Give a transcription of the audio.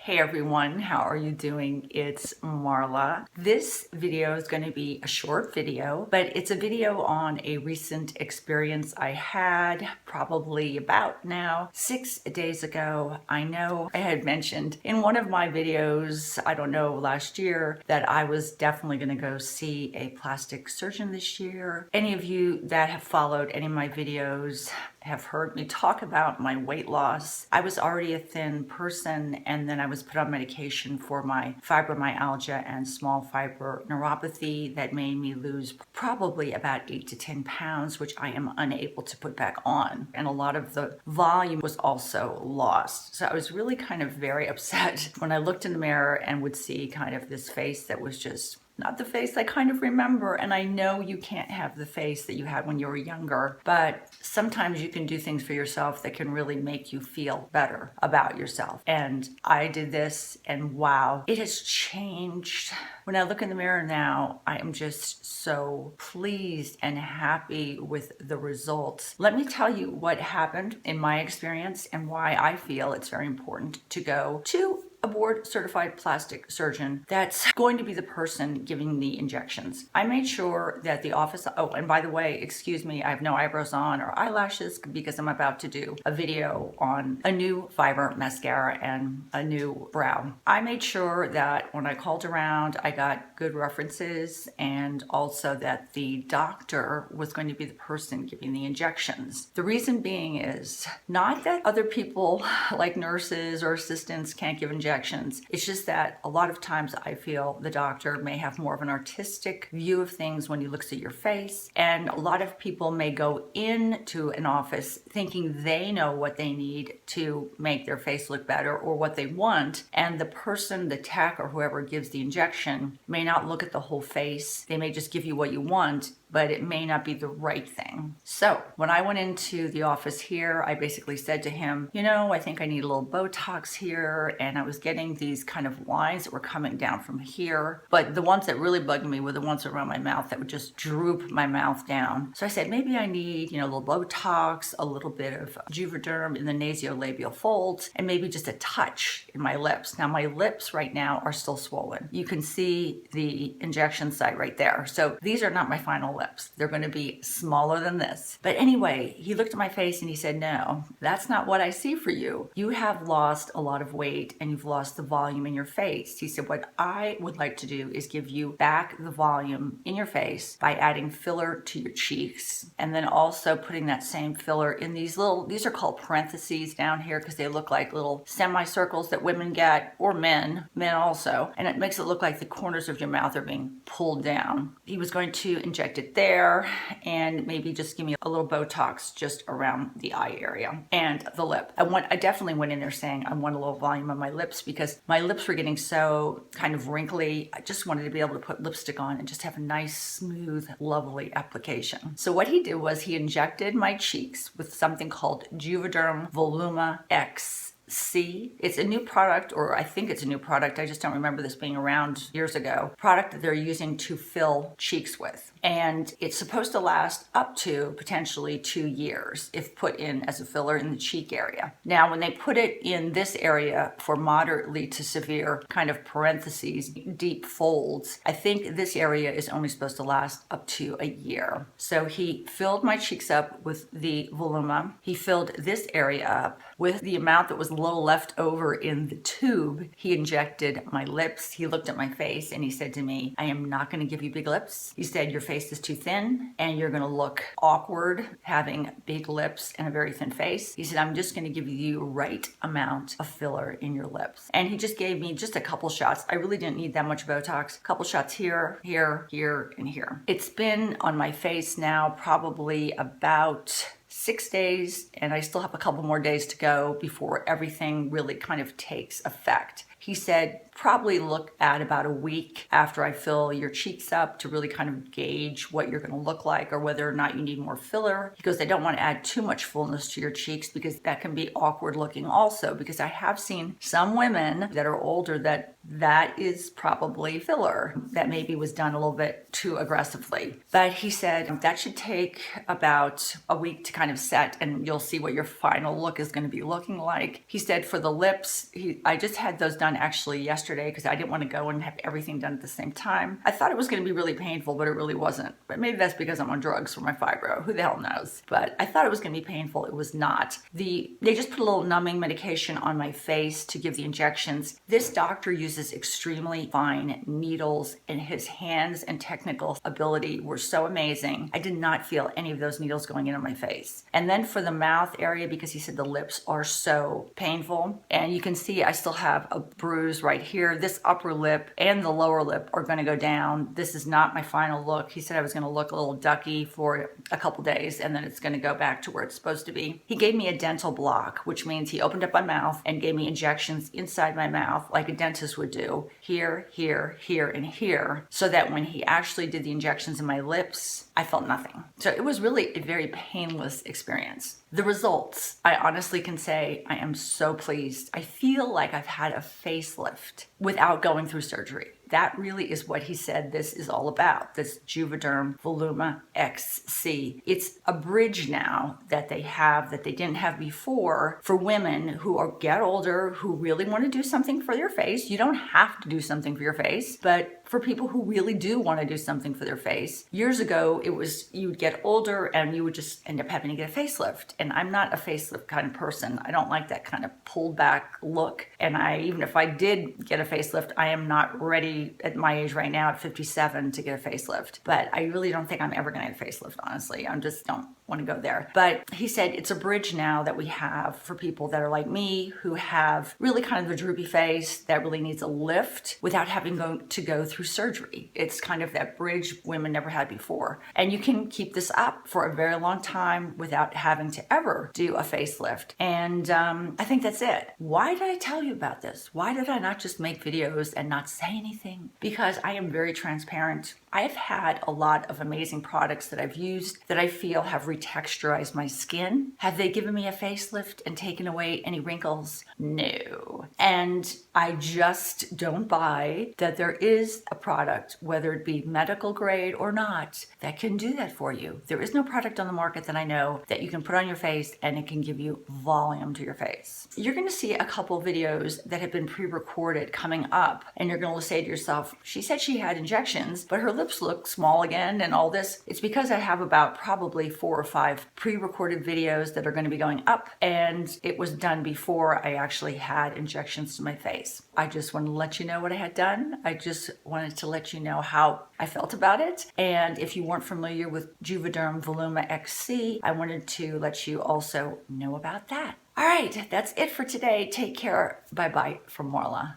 Hey everyone, how are you doing? It's Marla. This video is going to be a short video, but it's a video on a recent experience I had probably about now 6 days ago. I know I had mentioned in one of my videos, I don't know, last year, that I was definitely going to go see a plastic surgeon this year. Any of you that have followed any of my videos have heard me talk about my weight loss. I was already a thin person, and then I was put on medication for my fibromyalgia and small fiber neuropathy that made me lose probably about 8 to 10 pounds, which I am unable to put back on. And a lot of the volume was also lost. So I was really kind of very upset when I looked in the mirror and would see kind of this face that was just not the face I kind of remember. And I know you can't have the face that you had when you were younger, but sometimes you can do things for yourself that can really make you feel better about yourself. And I did this, and wow, it has changed. When I look in the mirror now, I am just so pleased and happy with the results. Let me tell you what happened in my experience and why I feel it's very important to go to a board certified plastic surgeon that's going to be the person giving the injections. I made sure that the office, oh, and by the way, excuse me, I have no eyebrows on or eyelashes because I'm about to do a video on a new fiber mascara and a new brow. I made sure that when I called around, I got good references, and also that the doctor was going to be the person giving the injections. The reason being is not that other people like nurses or assistants can't give injections. It's just that a lot of times I feel the doctor may have more of an artistic view of things when he looks at your face. And a lot of people may go into an office thinking they know what they need to make their face look better or what they want. And the person, the tech or whoever gives the injection may not look at the whole face. They may just give you what you want, but it may not be the right thing. So when I went into the office here, I basically said to him, you know, I think I need a little Botox here. And I was getting these kind of lines that were coming down from here. But the ones that really bugged me were the ones around my mouth that would just droop my mouth down. So I said, maybe I need, a little Botox, a little bit of Juvederm in the nasolabial folds, and maybe just a touch in my lips. Now my lips right now are still swollen. You can see the injection site right there. So these are not my final lips. They're going to be smaller than this. But anyway, he looked at my face and he said, no, that's not what I see for you. You have lost a lot of weight and you've lost the volume in your face. He said, what I would like to do is give you back the volume in your face by adding filler to your cheeks, and then also putting that same filler in these are called parentheses down here because they look like little semicircles that women get, or men also, and it makes it look like the corners of your mouth are being pulled down. He was going to inject it there and maybe just give me a little Botox just around the eye area and the lip. I definitely went in there saying I want a little volume on my lips because my lips were getting so kind of wrinkly. I just wanted to be able to put lipstick on and just have a nice, smooth, lovely application. So what he did was he injected my cheeks with something called Juvederm Voluma X. It's a new product, or I think it's a new product. I just don't remember this being around years ago. Product that they're using to fill cheeks with. And it's supposed to last up to potentially 2 years if put in as a filler in the cheek area. Now, when they put it in this area for moderately to severe kind of parentheses, deep folds, I think this area is only supposed to last up to a year. So he filled my cheeks up with the Voluma. He filled this area up with the amount that was a little left over in the tube. He injected my lips. He looked at my face and he said to me, I am not going to give you big lips. He said, your face is too thin and you're going to look awkward having big lips and a very thin face. He said, I'm just going to give you the right amount of filler in your lips. And he just gave me just a couple shots. I really didn't need that much Botox. A couple shots here, here, here, and here. It's been on my face now probably about 6 days, and I still have a couple more days to go before everything really kind of takes effect. He said probably look at about a week after I fill your cheeks up to really kind of gauge what you're going to look like or whether or not you need more filler. He goes, I don't want to add too much fullness to your cheeks because that can be awkward looking also, because I have seen some women that are older that is probably filler that maybe was done a little bit too aggressively. But he said that should take about a week to kind of set, and you'll see what your final look is going to be looking like. He said for the lips, I just had those done actually yesterday because I didn't want to go and have everything done at the same time. I thought it was going to be really painful, but it really wasn't. But maybe that's because I'm on drugs for my fibro. Who the hell knows? But I thought it was going to be painful. It was not. They just put a little numbing medication on my face to give the injections. This doctor uses extremely fine needles, and his hands and technical ability were so amazing. I did not feel any of those needles going into my face. And then for the mouth area, because he said the lips are so painful, and you can see I still have a bruise right here. This upper lip and the lower lip are going to go down. This is not my final look. He said I was going to look a little ducky for a couple days, and then it's going to go back to where it's supposed to be. He gave me a dental block, which means he opened up my mouth and gave me injections inside my mouth like a dentist would do, here, here, here, and here, so that when he actually did the injections in my lips, I felt nothing. So it was really a very painless experience. The results, I honestly can say I am so pleased. I feel like I've had a facelift without going through surgery. That really is what he said this is all about, this Juvederm Voluma XC. It's a bridge now that they have that they didn't have before for women who get older, who really want to do something for their face. You don't have to do something for your face, but for people who really do want to do something for their face. Years ago, it was you'd get older and you would just end up having to get a facelift. And I'm not a facelift kind of person. I don't like that kind of pulled back look. And even if I did get a facelift, I am not ready at my age right now at 57 to get a facelift. But I really don't think I'm ever going to get a facelift, honestly. I just don't want to go there. But he said it's a bridge now that we have for people that are like me, who have really kind of a droopy face that really needs a lift without having to go through surgery. It's kind of that bridge women never had before. And you can keep this up for a very long time without having to ever do a facelift. And I think that's it. Why did I tell you about this? Why did I not just make videos and not say anything? Because I am very transparent. I've had a lot of amazing products that I've used that I feel have retexturized my skin. Have they given me a facelift and taken away any wrinkles? No. And I just don't buy that there is a product, whether it be medical grade or not, that can do that for you. There is no product on the market that I know that you can put on your face and it can give you volume to your face. You're going to see a couple videos that have been pre-recorded coming up, and you're going to say to yourself, she said she had injections, but her lips look small again and all this. It's because I have about probably 4 or 5 pre-recorded videos that are going to be going up, and it was done before I actually had injections to my face. I just wanted to let you know what I had done. I just wanted to let you know how I felt about it. And if you weren't familiar with Juvederm Voluma XC, I wanted to let you also know about that. All right, that's it for today. Take care. Bye-bye from Marla.